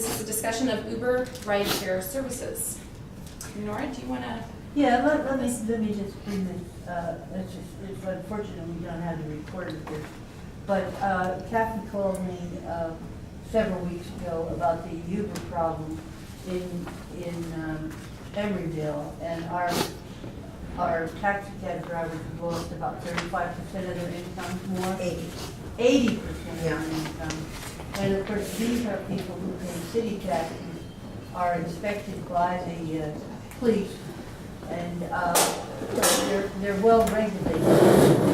This is a discussion of Uber rideshare services. Nora, do you want to? Yeah, let me just bring this, it's unfortunate we don't have the recording of this, but Kathy called me several weeks ago about the Uber problem in Emeryville, and our taxi cab drivers have lost about 35% of their income, more. 80% of their income. And of course, these are people who pay city taxes, are inspected by the police, and they're well regulated,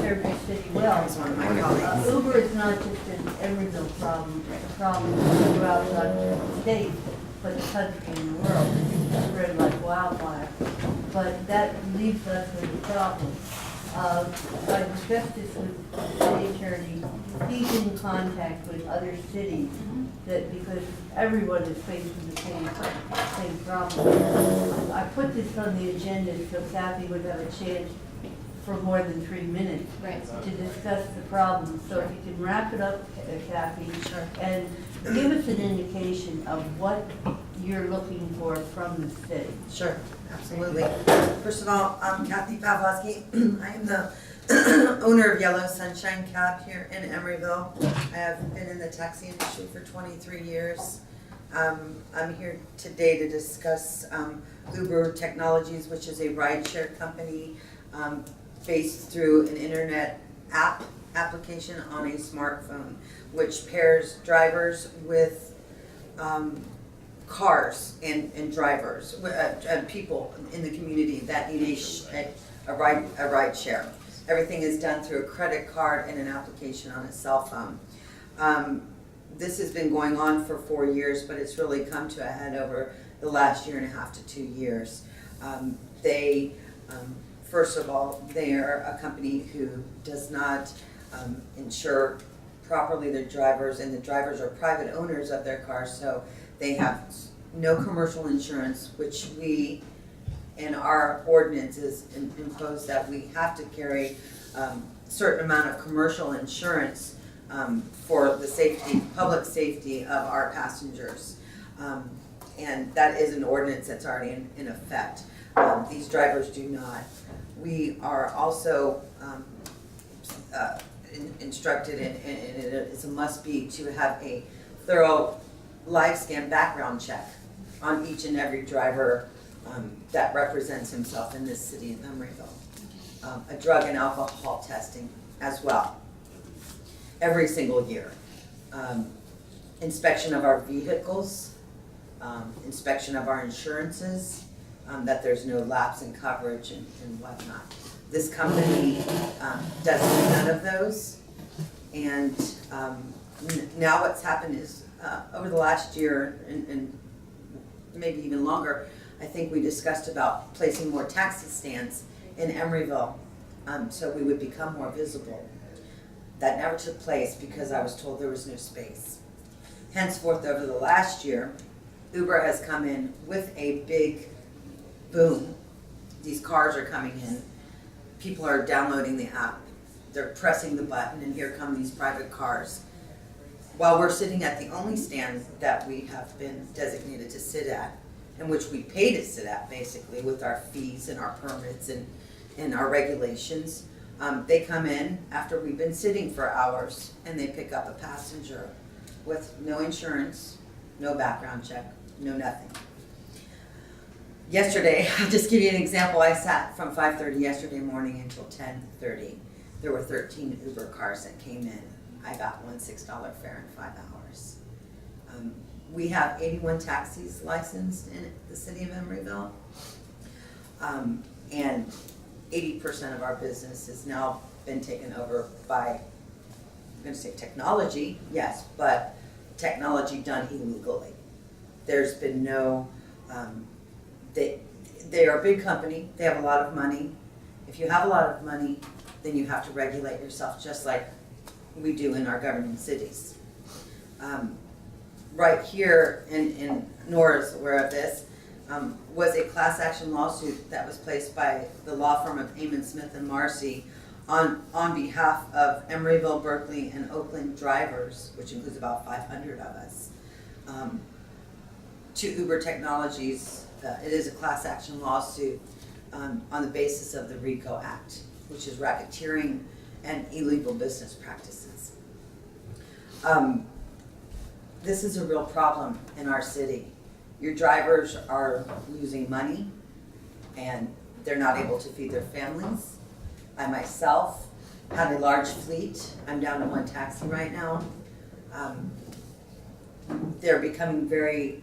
serve the city well. Uber is not just an Emeryville problem, it's a problem throughout the state, but the country and the world. It's spread like wildfire. But that leaves us with a problem. I discussed this with the city attorney. He's in contact with other cities that, because everyone is facing the same problem. I put this on the agenda so Kathy would have a chance for more than 3 minutes to discuss the problem. So if you can wrap it up, Kathy, and give us an indication of what you're looking for from the city. Sure, absolutely. First of all, I'm Kathy Pavlovsky. I am the owner of Yellow Sunshine Cab here in Emeryville. I have been in the taxi industry for 23 years. I'm here today to discuss Uber Technologies, which is a rideshare company based through an internet application on a smartphone, which pairs drivers with cars and drivers and people in the community that need a ride share. Everything is done through a credit card and an application on a cell phone. This has been going on for 4 years, but it's really come to a head over the last 1.5 to 2 years. First of all, they are a company who does not insure properly their drivers, and the drivers are private owners of their cars, so they have no commercial insurance, which we, in our ordinances, impose that we have to carry a certain amount of commercial insurance for the public safety of our passengers. And that is an ordinance that's already in effect. These drivers do not. We are also instructed, and it's a must-be, to have a thorough live scan background check on each and every driver that represents himself in this city of Emeryville. A drug and alcohol testing as well, every single year. Inspection of our vehicles, inspection of our insurances, that there's no lapse in coverage and whatnot. This company does none of those, and now what's happened is over the last year and maybe even longer, I think we discussed about placing more taxi stands in Emeryville so we would become more visible. That never took place because I was told there was no space. Henceforth, over the last year, Uber has come in with a big boom. These cars are coming in. People are downloading the app. They're pressing the button, and here come these private cars. While we're sitting at the only stand that we have been designated to sit at, and which we pay to sit at basically with our fees and our permits and our regulations, they come in after we've been sitting for hours, and they pick up a passenger with no insurance, no background check, no nothing. Yesterday, I'll just give you an example. I sat from 5:30 yesterday morning until 10:30. There were 13 Uber cars that came in. I got one $6 fare in 5 hours. We have 81 taxis licensed in the city of Emeryville, and 80% of our business has now been taken over by, I'm going to say technology, yes, but technology done illegally. There's been no, they are a big company, they have a lot of money. If you have a lot of money, then you have to regulate yourself just like we do in our governing cities. Right here, and Nora's aware of this, was a class action lawsuit that was placed by the law firm of Amon Smith and Marcy on behalf of Emeryville, Berkeley, and Oakland drivers, which includes about 500 of us. to Uber Technologies. It is a class action lawsuit on the basis of the RICO Act, which is racketeering and illegal business practices. This is a real problem in our city. Your drivers are losing money and they're not able to feed their families. I myself had a large fleet. I'm down to one taxi right now. They're becoming very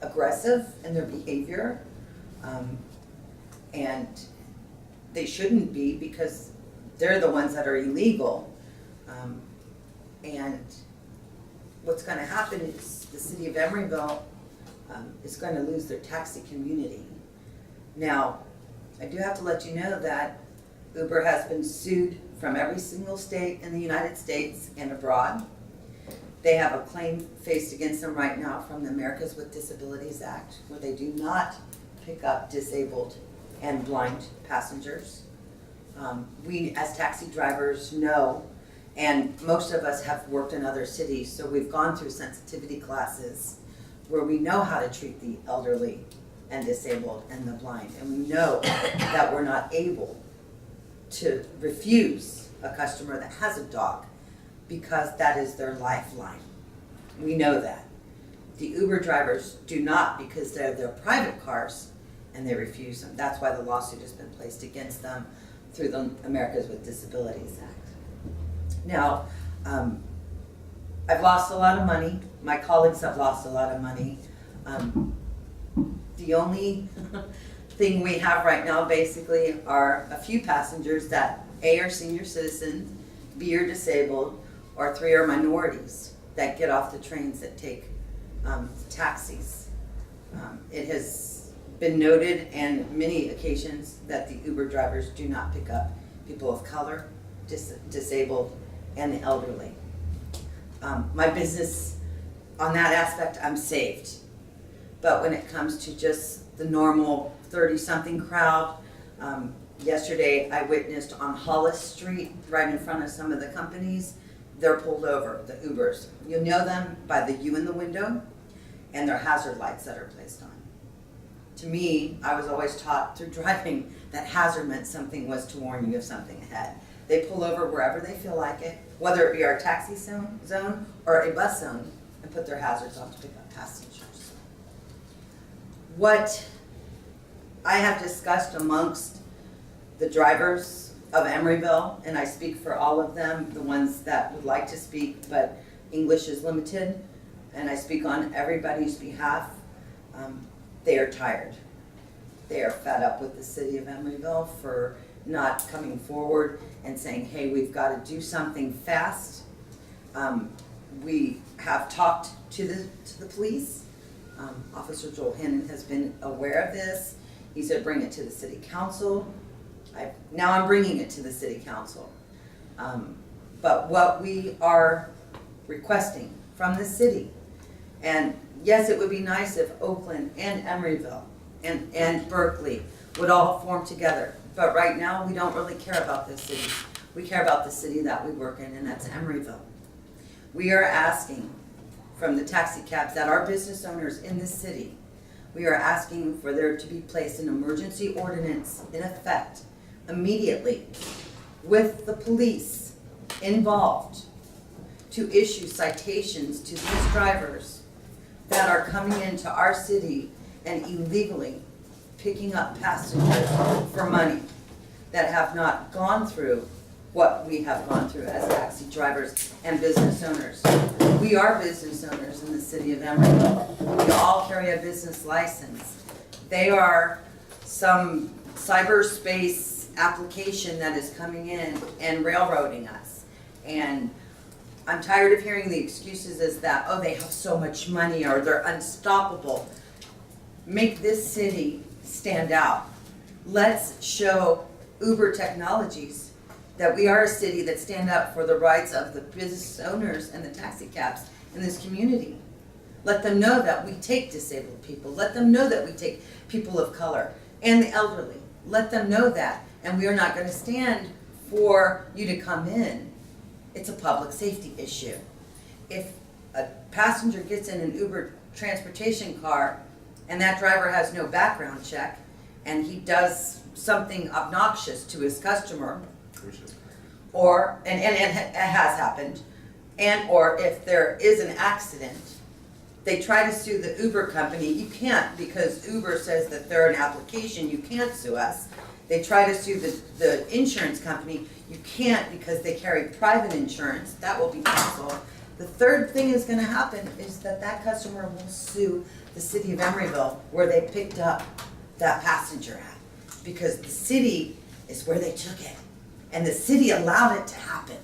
aggressive in their behavior, and they shouldn't be because they're the ones that are illegal. And what's going to happen is the city of Emeryville is going to lose their taxi community. Now, I do have to let you know that Uber has been sued from every single state in the United States and abroad. They have a claim faced against them right now from the Americans with Disabilities Act, where they do not pick up disabled and blind passengers. We as taxi drivers know, and most of us have worked in other cities, so we've gone through sensitivity classes where we know how to treat the elderly and disabled and the blind, and we know that we're not able to refuse a customer that has a dog because that is their lifeline. We know that. The Uber drivers do not, because they're their private cars and they refuse them. That's why the lawsuit has been placed against them through the Americans with Disabilities Act. Now, I've lost a lot of money. My colleagues have lost a lot of money. The only thing we have right now basically are a few passengers that A, are senior citizens, B, are disabled, or 3 are minorities that get off the trains that take taxis. It has been noted on many occasions that the Uber drivers do not pick up people of color, disabled, and the elderly. My business, on that aspect, I'm saved. But when it comes to just the normal 30-something crowd, yesterday I witnessed on Hollis Street, right in front of some of the companies, they're pulled over, the Ubers. You'll know them by the U in the window and their hazard lights that are placed on. To me, I was always taught through driving that hazard meant something was to warn you of something ahead. They pull over wherever they feel like it, whether it be our taxi zone or a bus zone, and put their hazards on to pick up passengers. What I have discussed amongst the drivers of Emeryville, and I speak for all of them, the ones that would like to speak, but English is limited, and I speak on everybody's behalf, they are tired. They are fed up with the city of Emeryville for not coming forward and saying, hey, we've got to do something fast. We have talked to the police. Officer Joel Hannon has been aware of this. He said bring it to the city council. Now I'm bringing it to the city council. But what we are requesting from the city, and yes, it would be nice if Oakland and Emeryville and Berkeley would all form together. But right now, we don't really care about this city. We care about the city that we work in, and that's Emeryville. We are asking from the taxi cabs that are business owners in this city, we are asking for there to be placed an emergency ordinance in effect immediately with the police involved to issue citations to these drivers that are coming into our city and illegally picking up passengers for money that have not gone through what we have gone through as taxi drivers and business owners. We are business owners in the city of Emeryville. We all carry a business license. They are some cyberspace application that is coming in and railroading us. And I'm tired of hearing the excuses as that, oh, they have so much money or they're unstoppable. Make this city stand out. Let's show Uber Technologies that we are a city that stand up for the rights of the business owners and the taxi cabs in this community. Let them know that we take disabled people. Let them know that we take people of color and the elderly. Let them know that. And we are not going to stand for you to come in. It's a public safety issue. If a passenger gets in an Uber transportation car and that driver has no background check and he does something obnoxious to his customer, or, and it has happened, and or if there is an accident, they try to sue the Uber company. You can't, because Uber says that they're an application, you can't sue us. They try to sue the insurance company. You can't, because they carry private insurance. That will be canceled. The third thing is gonna happen is that that customer will sue the city of Emeryville where they picked up that passenger at. Because the city is where they took it. And the city allowed it to happen.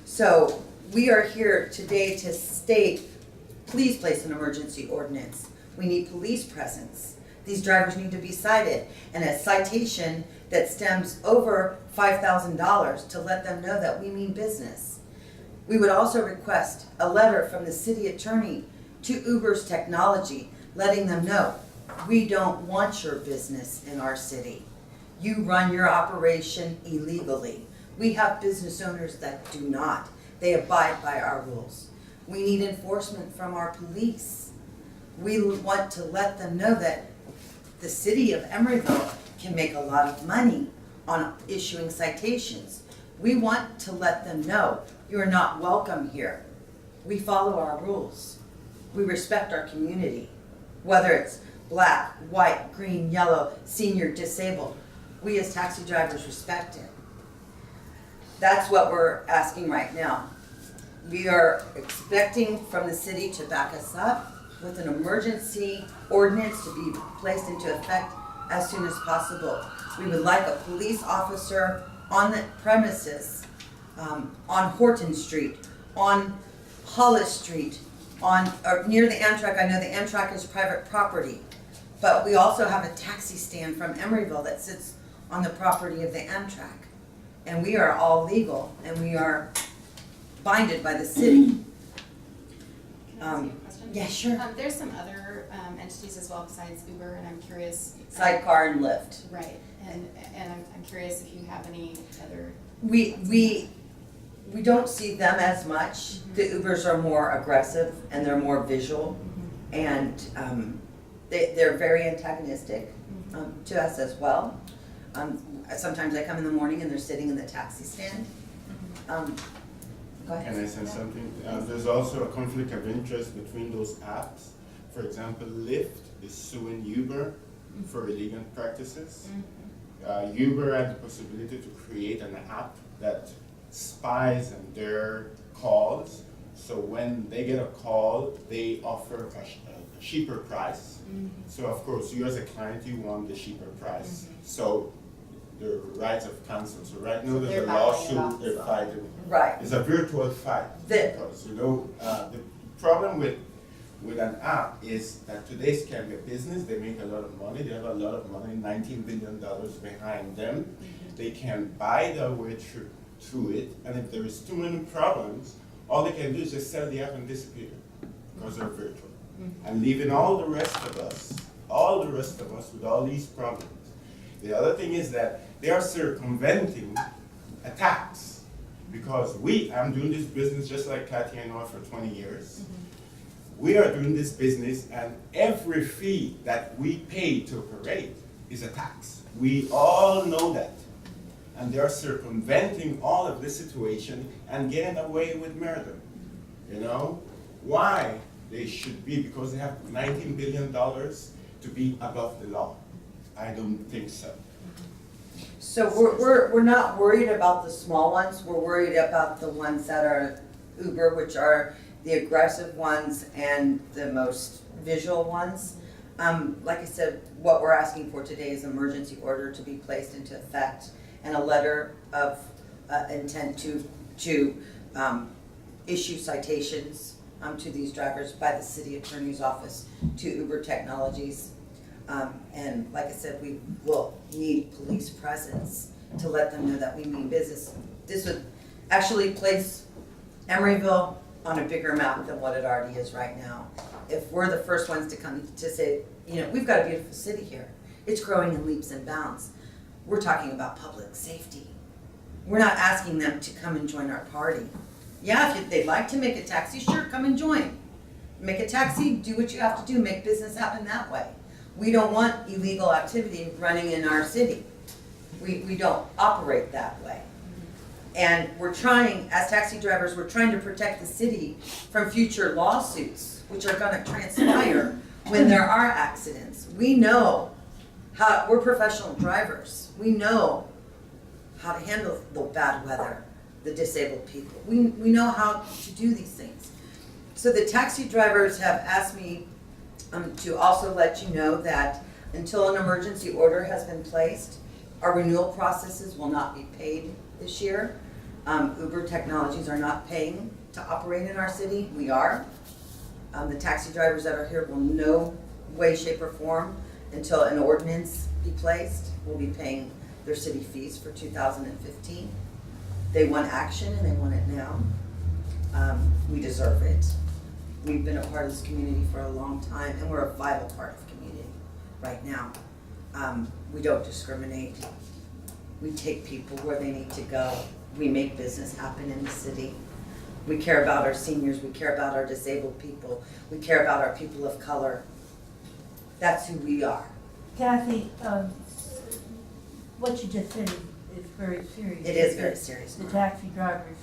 So we are here today to state, please place an emergency ordinance. We need police presence. These drivers need to be cited, and a citation that stems over $5,000 to let them know that we mean business. We would also request a letter from the city attorney to Uber's technology, letting them know, we don't want your business in our city. You run your operation illegally. We have business owners that do not. They abide by our rules. We need enforcement from our police. We want to let them know that the city of Emeryville can make a lot of money on issuing citations. We want to let them know you are not welcome here. We follow our rules. We respect our community, whether it's black, white, green, yellow, senior, disabled. We as taxi drivers respect it. That's what we're asking right now. We are expecting from the city to back us up with an emergency ordinance to be placed into effect as soon as possible. We would like a police officer on the premises, on Horton Street, on Hollis Street, or near the Amtrak. I know the Amtrak is private property, but we also have a taxi stand from Emeryville that sits on the property of the Amtrak. And we are all legal, and we are binded by the city. Can I ask you a question? Yeah, sure. There's some other entities as well besides Uber, and I'm curious. Sidecar and Lyft. Right, and I'm curious if you have any other. We don't see them as much. Mm-hmm. The Ubers are more aggressive and they're more visual, and they're very antagonistic to us as well. Sometimes I come in the morning and they're sitting in the taxi stand. Go ahead. Can I say something? There's also a conflict of interest between those apps. For example, Lyft is suing Uber for illegal practices. Uber had the possibility to create an app that spies on their calls. So when they get a call, they offer a cheaper price. So of course, you as a client, you want the cheaper price. So the rights of counsel. So right now, there's a lawsuit they're fighting. Right. It's a virtual fight. Because, you know, the problem with an app is that today's can be a business. They make a lot of money. They have a lot of money, $19 billion behind them. They can buy their way through it. And if there is too many problems, all they can do is just sell the app and disappear because they're virtual. And leaving all the rest of us with all these problems. The other thing is that they are circumventing a tax, because I'm doing this business just like Kathy and I for 20 years. We are doing this business, and every fee that we pay to operate is a tax. We all know that. And they are circumventing all of this situation and getting away with murder. You know? Why? They should be, because they have $19 billion to be above the law. I don't think so. So we're not worried about the small ones. We're worried about the ones that are Uber, which are the aggressive ones and the most visual ones. Like I said, what we're asking for today is an emergency order to be placed into effect and a letter of intent to issue citations to these drivers by the city attorney's office to Uber Technologies. And like I said, we will need police presence to let them know that we mean business. This would actually place Emeryville on a bigger map than what it already is right now. If we're the first ones to come to say, you know, we've got a beautiful city here. It's growing in leaps and bounds. We're talking about public safety. We're not asking them to come and join our party. Yeah, if they'd like to make a taxi, sure, come and join. make a taxi, do what you have to do, make business happen that way. We don't want illegal activity running in our city. We don't operate that way. And we're trying, as taxi drivers, we're trying to protect the city from future lawsuits, which are gonna transpire when there are accidents. We know how, we're professional drivers. We know how to handle the bad weather, the disabled people. We know how to do these things. So the taxi drivers have asked me to also let you know that until an emergency order has been placed, our renewal processes will not be paid this year. Uber Technologies are not paying to operate in our city. We are. The taxi drivers that are here will no way, shape, or form until an ordinance be placed, will be paying their city fees for 2015. They want action and they want it now. We deserve it. We've been a part of this community for a long time and we're a vital part of the community right now. We don't discriminate. We take people where they need to go. We make business happen in the city. We care about our seniors. We care about our disabled people. We care about our people of color. That's who we are. Kathy, what you just said is very serious. It is very serious. The taxi drivers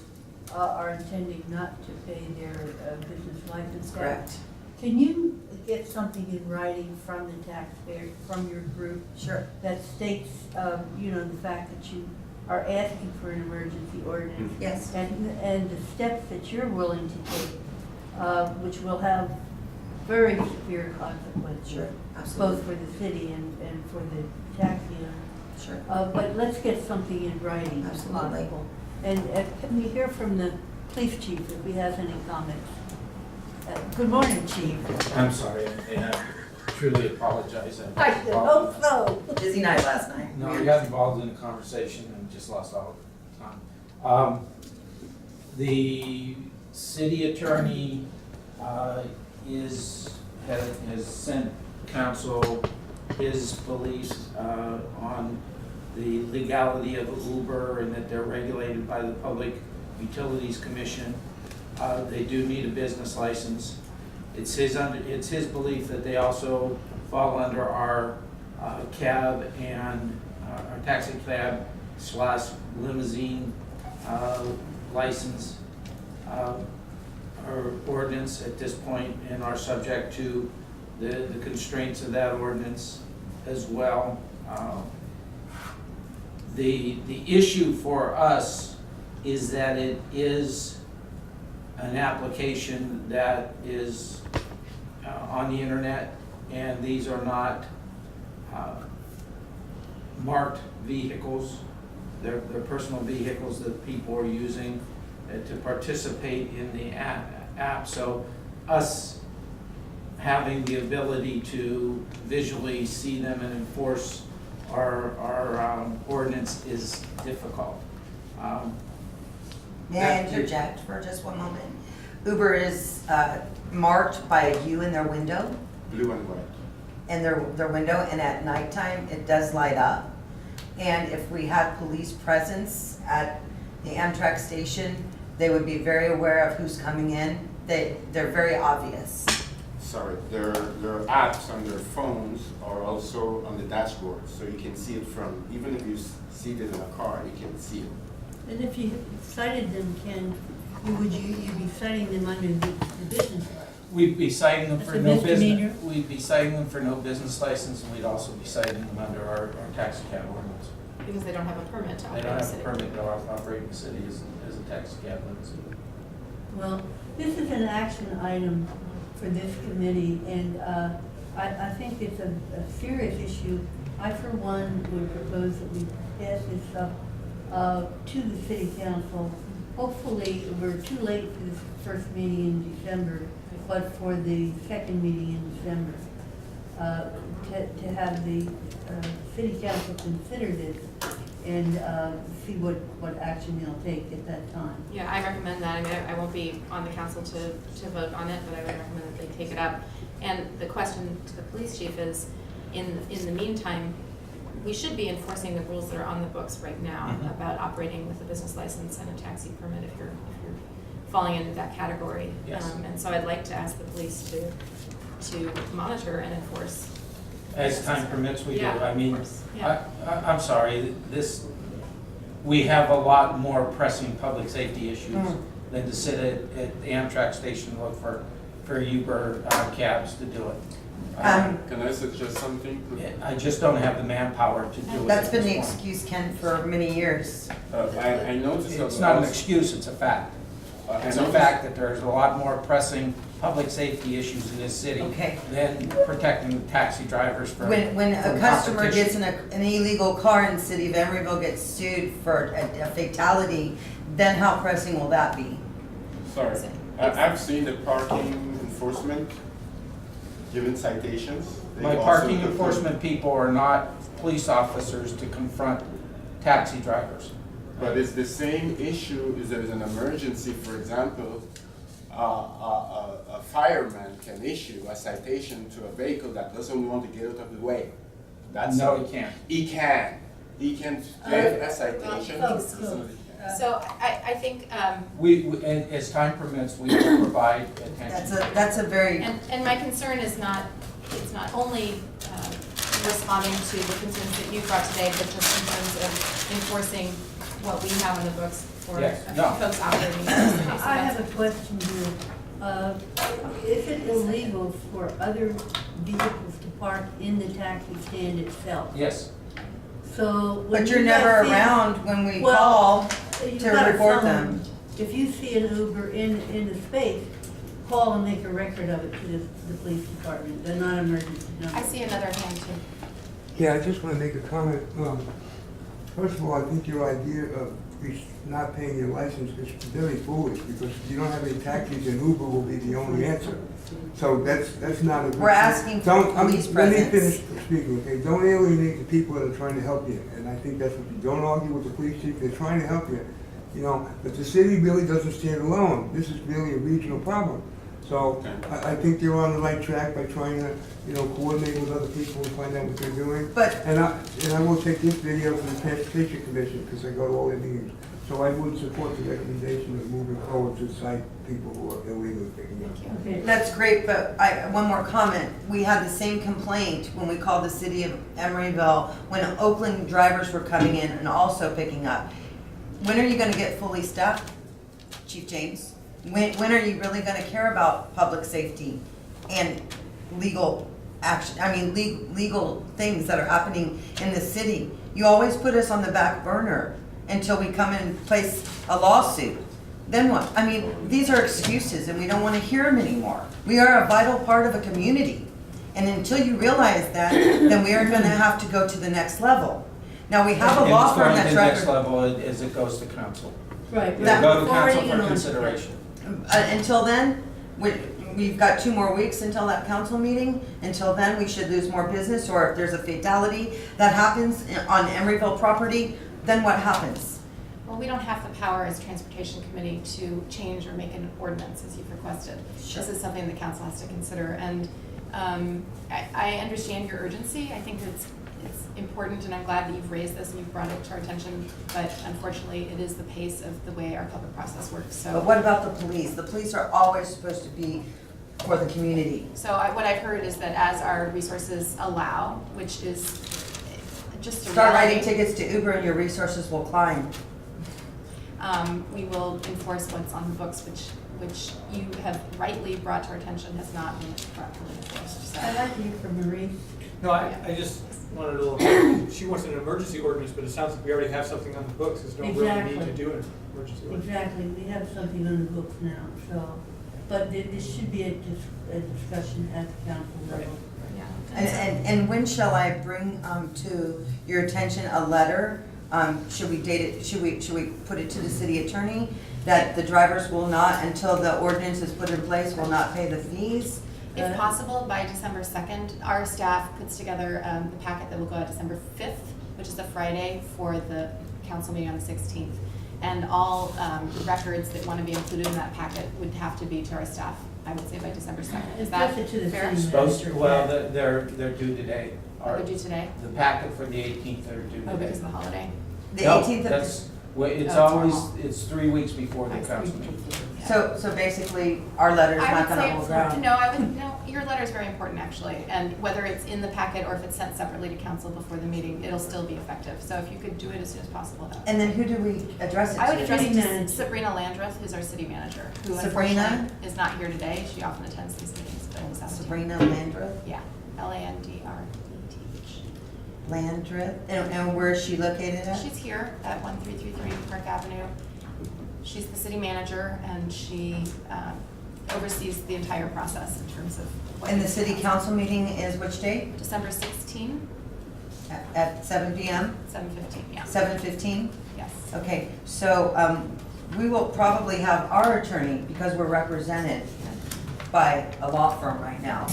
are intending not to pay their business license tax. Correct. Can you get something in writing from the taxpayers, from your group, Sure. that states, the fact that you are asking for an emergency ordinance? Yes. And the steps that you're willing to take, which will have very severe consequences. Sure. Absolutely. Both for the city and for the taxi owner. Sure. But let's get something in writing if Absolutely. possible. And can we hear from the police chief if he has any comments? Good morning, chief. I'm sorry, and I truly apologize. I should hope so. Busy night last night. No, I got involved in the conversation and just lost all time. The city attorney has sent council his beliefs on the legality of Uber and that they're regulated by the Public Utilities Commission. They do need a business license. It's his belief that they also fall under our cab and our taxi cab / limousine license or ordinance at this point, and are subject to the constraints of that ordinance as well. The issue for us is that it is an application that is on the internet, and these are not marked vehicles. They're personal vehicles that people are using to participate in the app. So us having the ability to visually see them and enforce our ordinance is difficult. May I interject for just one moment? Uber is marked by a U in their window, Blue and white. and their window, and at nighttime it does light up. And if we had police presence at the Amtrak station, they would be very aware of who's coming in. They're very obvious. Sorry, their apps on their phones are also on the dashboard, so you can see it from, even if you're seated in a car, you can see it. And if you cited them, Ken, would you be citing them under the business? We'd be citing them for That's a no misdemeanor? business. We'd be citing them for no business license, and we'd also be citing them under our taxi cab ordinance. Because they don't have a permit to They operate don't in the have a city. permit to operate in the city as a taxi cab ordinance. Well, this is an action item for this committee, and I think it's a serious issue. I, for one, would propose that we pass this up to the city council. Hopefully, we're too late for this first meeting in December, but for the second meeting in December, to have the city council consider this and see what action they'll take at that time. Yeah, I recommend that. I mean, I won't be on the council to vote on it, but I would recommend that they take it up. And the question to the police chief is, in the meantime, we should be enforcing the rules that are on the books right now about operating with a business license and a taxi permit if you're falling into that category. Yes. And so I'd like to ask the police to monitor and enforce. As time permits, we do. Yeah, I mean, of course. Yeah. I'm sorry, we have a lot more pressing public safety issues than to sit at the Amtrak station and look for Uber cabs to do it. Can I suggest something? I just don't have the manpower to do it. That's at been this the point. excuse, Ken, for many years. I noticed that. It's not an excuse, it's a fact. It's a fact that there's a lot more pressing public safety issues in this city Okay. than protecting taxi drivers from When a from customer gets competition. in an illegal car in the city of Emeryville, gets sued for a fatality, then how pressing will that be? Sorry, I've seen the parking enforcement giving citations. They My also parking put- enforcement people are not police officers to confront taxi drivers. But it's the same issue, is there is an emergency, for example, a fireman can issue a citation to a vehicle that doesn't want to get out of the way. That's No, all. he can't. He can. He can give a citation to somebody. So I think, As time permits, we will provide attention. That's a very, and my concern is not, it's not only responding to the concerns that you brought today, but just in terms of enforcing what we have on the books for Yes, no. folks operating in the city. So I that's- have a question here. Is it illegal for other vehicles to park in the taxi stand itself? Yes, So. when but you're you guys never see- around when we Well, call you've to got a report phone. them. If you see an Uber in the space, call and make a record of it to the police department, the non-emergency number. I see another hand too. Yeah, I just want to make a comment. First of all, I think your idea of not paying your license is very foolish, because if you don't have any taxis, then Uber will be the only answer. So that's not a good. We're asking for police Let me presence. finish speaking, okay? Don't alienate the people that are trying to help you, and I think that's what you, don't argue with the police chief, they're trying to help you. You know, but the city really doesn't stand alone. This is really a regional problem. So I think you're on the right track by trying to, coordinate with other people and find out what they're doing. But And I will take this video from the Transportation Commission, because I go to all their meetings. So I would support the recommendation of moving forward to cite people who are illegally picking up. Okay. that's great, but one more comment. We had the same complaint when we called the city of Emeryville, when Oakland drivers were coming in and also picking up. When are you gonna get fully staffed, Chief James? When are you really gonna care about public safety and legal action, legal things that are happening in the city? You always put us on the back burner until we come and place a lawsuit. Then what? These are excuses and we don't wanna hear them anymore. We are a vital part of a community. And until you realize that, then we are gonna have to go to the next level. Now, we have a And law it's firm going to that's the next record. level as it goes to council. Right. It'll That- go to council forwarding it for on. consideration. Until then, we've got 2 more weeks until that council meeting. Until then, we should lose more business, or if there's a fatality that happens on Emeryville property, then what happens? Well, we don't have the power as Transportation Committee to change or make an ordinance as you've requested. Sure. This is something the council has to consider, and I understand your urgency. I think it's important, and I'm glad that you've raised this and you've brought it to our attention, but unfortunately, it is the pace of the way our public process works, But so. what about the police? The police are always supposed to be for the community. So what I've heard is that as our resources allow, which is just a Start writing reality, tickets to Uber and your resources will climb. we will enforce what's on the books, which you have rightly brought to our attention has not been properly enforced, so. I'd like to hear from Marie. No, I just wanted a little, she wants an emergency ordinance, but it sounds like we already have something on the books, there's no real need Exactly. to do an emergency ordinance. Exactly, we have something on the books now, so, but this should be a discussion at the council level. Yeah. And when shall I bring to your attention a letter? Should we date it, should we put it to the city attorney that the drivers will not, until the ordinance is put in place, will not pay the fees? If possible, by December 2nd, our staff puts together the packet that will go out December 5th, which is a Friday, for the council meeting on the 16th. And all records that want to be included in that packet would have to be to our staff, I would say, by December 2nd. Is that Address it to the fair? city. Supposed to, well, they're due today. What would do today? The packet for the 18th are due Oh, today. because of the holiday. The No, 18th of, that's, well, it's Oh, it's always, normal. it's 3 weeks before the I see. council meeting. So basically, our letter's I not would gonna say, hold ground? no, your letter is very important, actually, and whether it's in the packet or if it's sent separately to council before the meeting, it'll still be effective. So if you could do it as soon as possible, that would. And then who do we address it to? I would address it City to manager. Sabrina Landreth, who's our city manager, who Sabrina? unfortunately is not here today. She often attends these meetings, but was out of town. Sabrina Landreth? Yeah, Landreth. Landreth, and where is she located at? She's here at 1333 Park Avenue. She's the city manager, and she oversees the entire process in terms of. what And the needs to city happen. council meeting is which date? December 16, At 7 PM? 7:15, yeah. 7:15? Yes. Okay, so we will probably have our attorney, because we're represented by a law firm right now,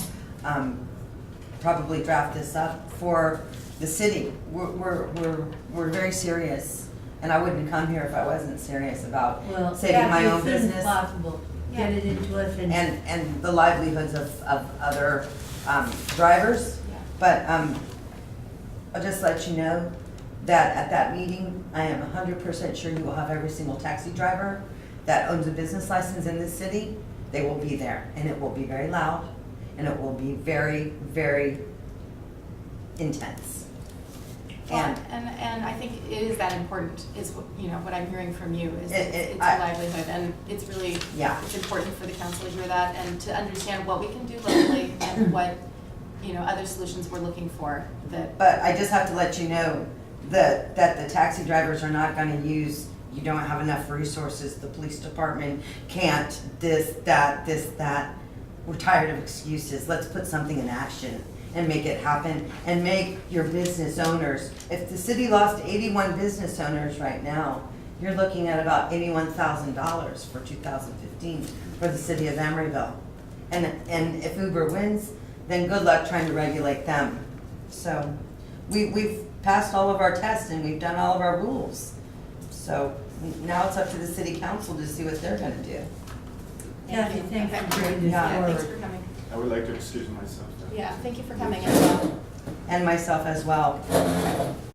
probably draft this up for the city. We're very serious, and I wouldn't come here if I wasn't serious about Well, saving my Kathy, own as soon as business possible, get it into us and. and the livelihoods of other drivers. Yeah. But I'll just let you know that at that meeting, I am 100% sure you will have every single taxi driver that owns a business license in this city. They will be there, and it will be very loud, and it will be very, very intense. Well, And and I think it is that important, is what, what I'm hearing from you, is it's your I- livelihood, and it's really, Yeah. it's important for the council to hear that, and to understand what we can do locally, and what, other solutions we're looking for, that, But I just have to let you know that the taxi drivers are not gonna use, you don't have enough resources, the police department can't, this, that. We're tired of excuses. Let's put something in action and make it happen, and make your business owners, if the city lost 81 business owners right now, you're looking at about $81,000 for 2015 for the city of Emeryville. And if Uber wins, then good luck trying to regulate them. So we've passed all of our tests and we've done all of our rules. So now it's up to the city council to see what they're gonna do. Kathy, thanks for bringing this Yeah, yeah, thanks forward. for coming. I would like to excuse myself. Yeah, thank you for coming as well. And myself as well.